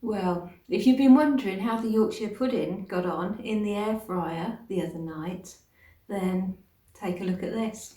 Well, if you've been wondering how the Yorkshire pudding got on in the air fryer the other night, then take a look at this.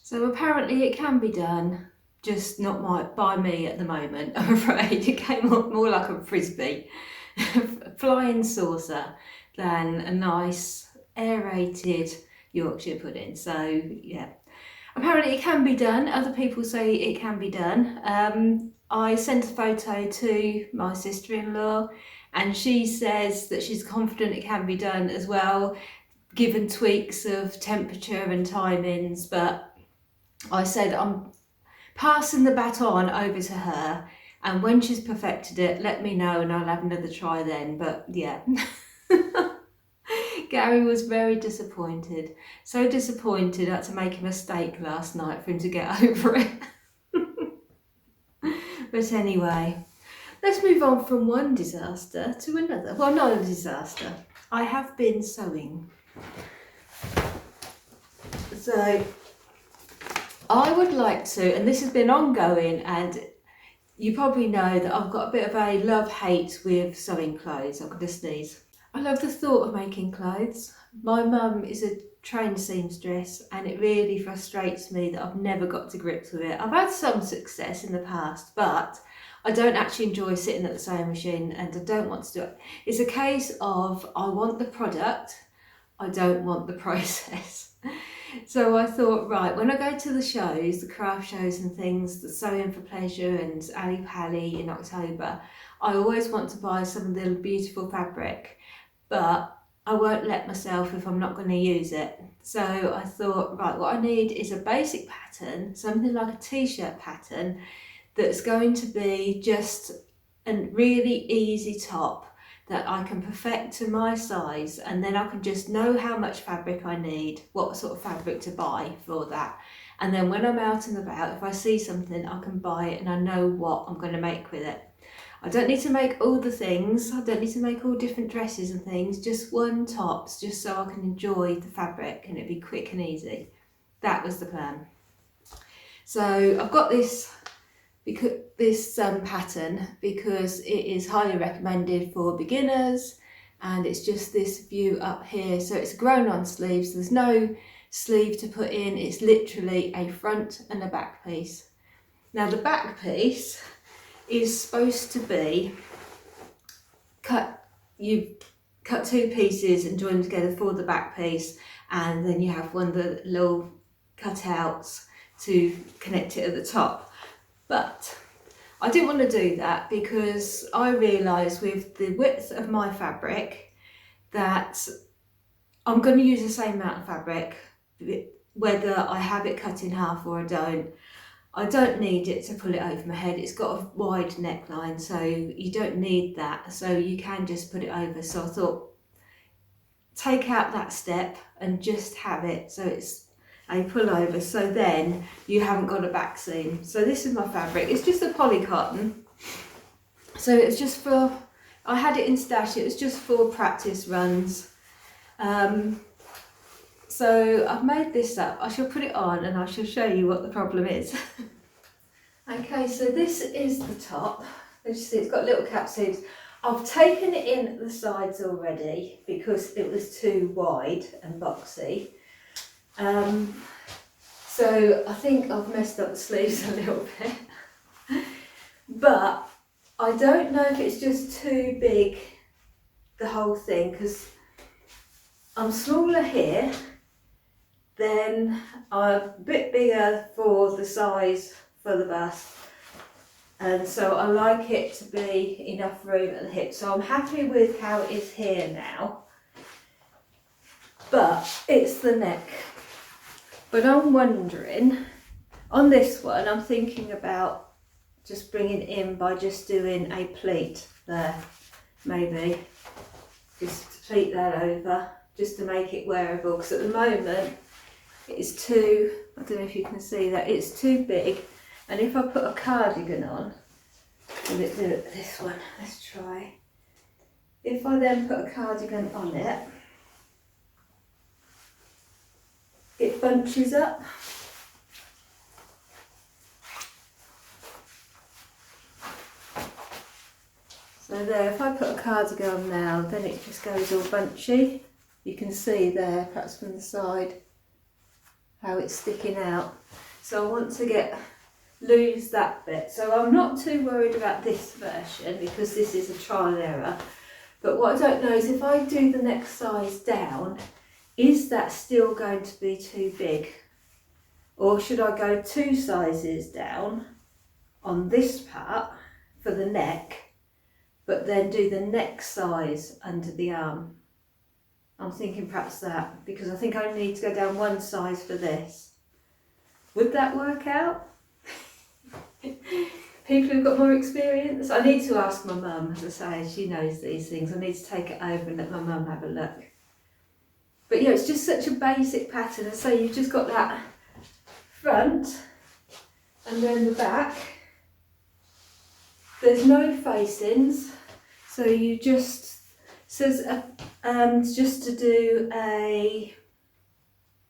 So apparently it can be done, just not by me at the moment, I'm afraid. It came up more like a frisbee, a flying saucer, than a nice aerated Yorkshire pudding. So yeah, apparently it can be done. Other people say it can be done. I sent a photo to my sister-in-law and she says that she's confident it can be done as well, given tweaks of temperature and timings, but I said I'm passing the baton over to her, and when she's perfected it, let me know and I'll have another try then. But yeah, Gary was very disappointed. So disappointed I had to make him a steak last night for him to get over it. But anyway, let's move on from one disaster to another. Well, not a disaster. I have been sewing. So I would like to, and this has been ongoing, and you probably know that I've got a bit of a love-hate with sewing clothes. I'm going to sneeze. I love the thought of making clothes. My mum is a trained seamstress and it really frustrates me that I've never got to grips with it. I've had some success in the past, but I don't actually enjoy sitting at the sewing machine and I don't want to do it. It's a case of I want the product, I don't want the process. So I thought, right, when I go to the shows, the craft shows and things, the Sewing for Pleasure and Ali Pally in October, I always want to buy some of the beautiful fabric, but I won't let myself if I'm not going to use it. So I thought, right, what I need is a basic pattern, something like a t-shirt pattern that's going to be just a really easy top that I can perfect to my size, and then I can just know how much fabric I need, what sort of fabric to buy for that. And then when I'm out and about, if I see something, I can buy it and I know what I'm going to make with it. I don't need to make all the things, I don't need to make all different dresses and things, just one tops, just so I can enjoy the fabric and it'd be quick and easy. That was the plan. So I've got this pattern because it is highly recommended for beginners, and it's just this view up here. So it's grown on sleeves, so there's no sleeve to put in, it's literally a front and a back piece. Now the back piece is supposed to be you cut two pieces and join them together for the back piece, and then you have one of the little cutouts to connect it at the top. But I didn't want to do that because I realised with the width of my fabric that I'm going to use the same amount of fabric whether I have it cut in half or I don't. I don't need it to pull it over my head. It's got a wide neckline, so you don't need that. So you can just put it over. So I thought, take out that step and just have it so it's a pull over. So then you haven't got a back seam. So this is my fabric. It's just a poly cotton. So it's just for, I had it in stash. It was just for practice runs. So I've made this up. I shall put it on and I shall show you what the problem is. Okay, so this is the top. As you see, it's got little cap seams. I've taken it in at the sides already because it was too wide and boxy. So I think I've messed up the sleeves a little bit. But I don't know if it's just too big, the whole thing, because I'm smaller here, then I'm a bit bigger for the size for the bust, and so I like it to be enough room at the hip. So I'm happy with how it is here now, but it's the neck. But I'm wondering, on this one, I'm thinking about just bringing it in by just doing a pleat there, maybe. Just pleat that over, just to make it wearable, because at the moment, it's too, I don't know if you can see that, it's too big. And if I put a cardigan on, will it do it, this one? Let's try. If I then put a cardigan on it, it bunches up. So there, if I put a cardigan on now, then it just goes all bunchy. You can see there, perhaps from the side, how it's sticking out. So I want to lose that bit. So I'm not too worried about this version because this is a trial and error. But what I don't know is if I do the next size down, is that still going to be too big? Or should I go 2 sizes down on this part for the neck, but then do the next size under the arm? I'm thinking perhaps that, because I think I need to go down 1 size for this. Would that work out? People who've got more experience? I need to ask my mum, as I say, she knows these things. I need to take it over and let my mum have a look. But yeah, it's just such a basic pattern. And so you've just got that front and then the back. There's no facings, so you just, says just to do a,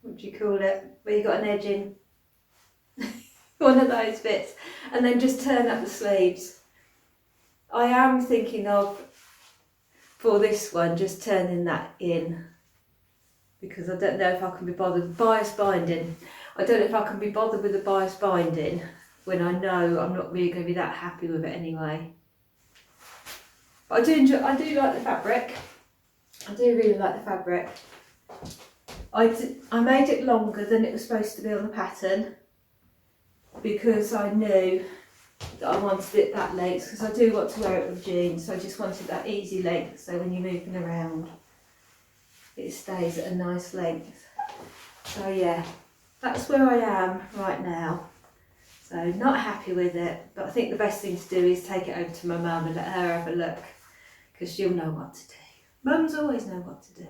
what do you call it, where you got an edge in. One of those bits, and then just turn up the sleeves. I am thinking of, for this one, just turning that in, because I don't know if I can be bothered with bias binding. I don't know if I can be bothered with the bias binding when I know I'm not really going to be that happy with it anyway. But I do like the fabric. I do really like the fabric. I made it longer than it was supposed to be on the pattern, because I knew that I wanted it that length, because I do want to wear it with jeans, so I just wanted that easy length, so when you're moving around it stays at a nice length. So yeah, that's where I am right now. So not happy with it, but I think the best thing to do is take it over to my mum and let her have a look, because she'll know what to do. Mums always know what to do.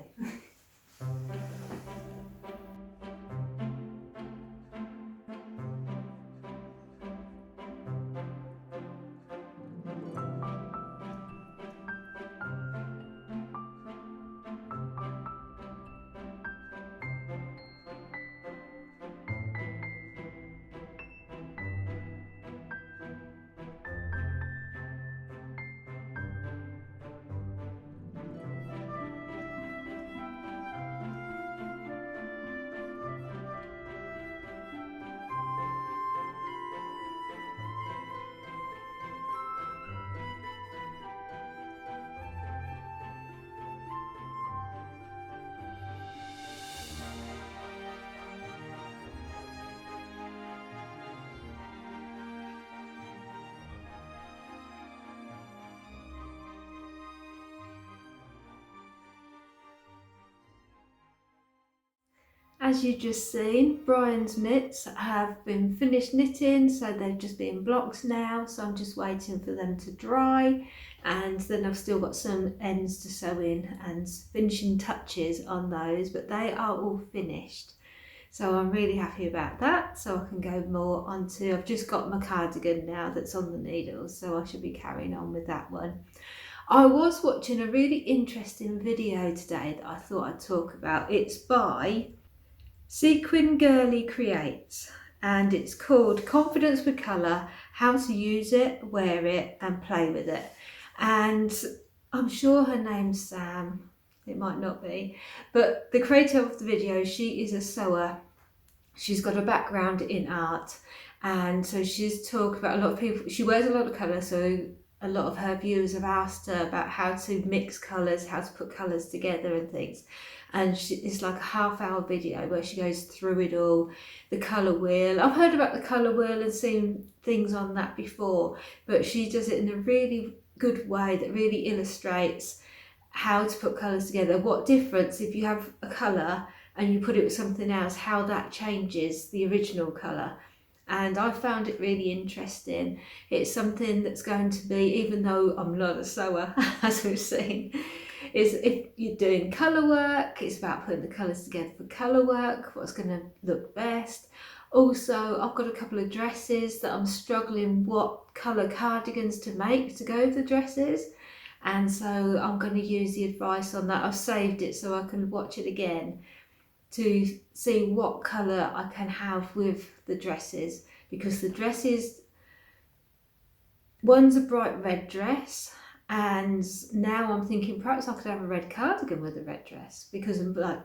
as you just seen, Brian's mitts have been finished knitting, so they've just been blocked now, so I'm just waiting for them to dry, and then I've still got some ends to sew in and finishing touches on those, but they are all finished. So I'm really happy about that, so I can go more onto, I've just got my cardigan now that's on the needles, so I should be carrying on with that one. I was watching a really interesting video today that I thought I'd talk about. It's by Sequin Girly Creates, and it's called Confidence with Colour, How to Use It, Wear It and Play with It. And I'm sure her name's Sam, it might not be, but the creator of the video, she is a sewer. She's got a background in art, and so she's talked about a lot of people, she wears a lot of colour, so a lot of her viewers have asked her about how to mix colours, how to put colours together and things. And it's like a half-hour video where she goes through it all, the colour wheel. I've heard about the colour wheel and seen things on that before, but she does it in a really good way that really illustrates how to put colours together, what difference if you have a colour and you put it with something else, how that changes the original colour. And I found it really interesting. It's something that's going to be, even though I'm not a sewer, as we've seen, is if you're doing colour work, it's about putting the colours together for colour work, what's going to look best. Also, I've got a couple of dresses that I'm struggling what colour cardigans to make to go with the dresses. And so I'm going to use the advice on that. I've saved it so I can watch it again to see what colour I can have with the dresses, because the dresses, one's a bright red dress, and now I'm thinking perhaps I could have a red cardigan with a red dress, because I'm like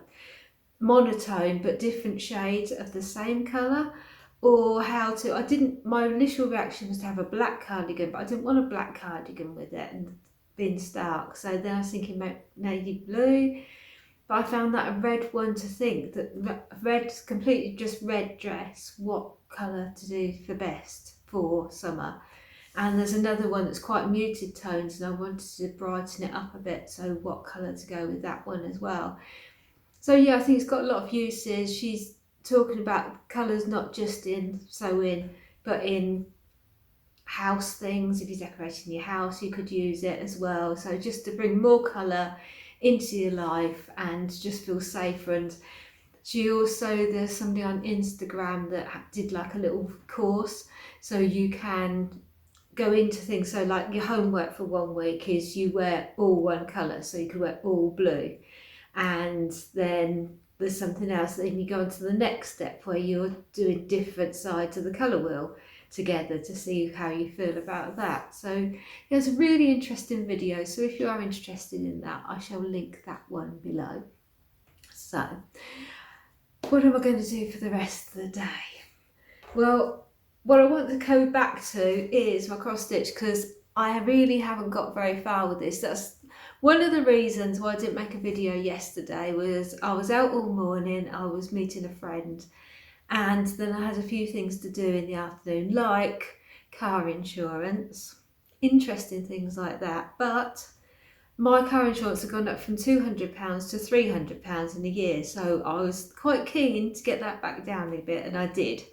monotone but different shades of the same colour. Or how to, my initial reaction was to have a black cardigan, but I didn't want a black cardigan with it and being stark, so then I was thinking about navy blue. But I found that a red one to think, that red, completely just red dress, what colour to do for best for summer. And there's another one that's quite muted tones and I wanted to brighten it up a bit, so what colour to go with that one as well. So yeah, I think it's got a lot of uses. She's talking about colours not just in sewing, but in house things. If you're decorating your house, you could use it as well. So just to bring more colour into your life and just feel safer. And she also, there's somebody on Instagram that did like a little course, so you can go into things. So like your homework for 1 week is you wear all one colour, so you could wear all blue, and then there's something else, then you go on to the next step where you're doing different sides of the colour wheel together to see how you feel about that. So yeah, it's a really interesting video, so if you are interested in that, I shall link that one below. So what am I going to do for the rest of the day? Well, what I want to go back to is my cross stitch, because I really haven't got very far with this. That's one of the reasons why I didn't make a video yesterday. Was I was out all morning, I was meeting a friend, and then I had a few things to do in the afternoon, like car insurance, interesting things like that. But my car insurance had gone up from £200 to £300 in a year, so I was quite keen to get that back down a bit, and I did.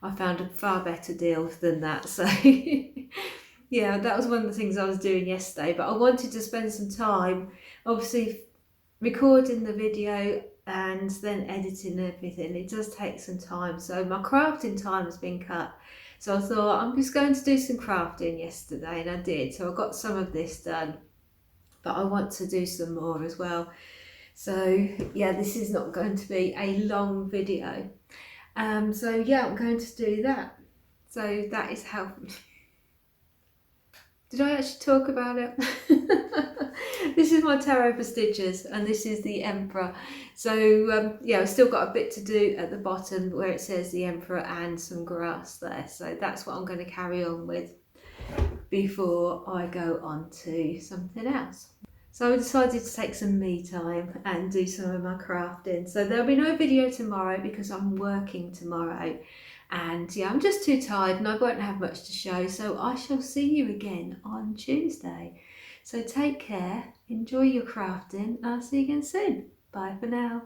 I found a far better deal than that, so yeah, that was one of the things I was doing yesterday. But I wanted to spend some time, obviously, recording the video and then editing everything. It does take some time, so my crafting time has been cut. So I thought I'm just going to do some crafting yesterday, and I did. So I got some of this done, but I want to do some more as well. So yeah, this is not going to be a long video. So yeah, I'm going to do that. So that is how. Did I actually talk about it? This is my tarot for stitches, and this is the Emperor. So yeah, I've still got a bit to do at the bottom where it says the Emperor and some grass there. So that's what I'm going to carry on with before I go on to something else. So I decided to take some me time and do some of my crafting. So there'll be no video tomorrow because I'm working tomorrow. And yeah, I'm just too tired and I won't have much to show. So I shall see you again on Tuesday. So take care, enjoy your crafting, and I'll see you again soon. Bye for now.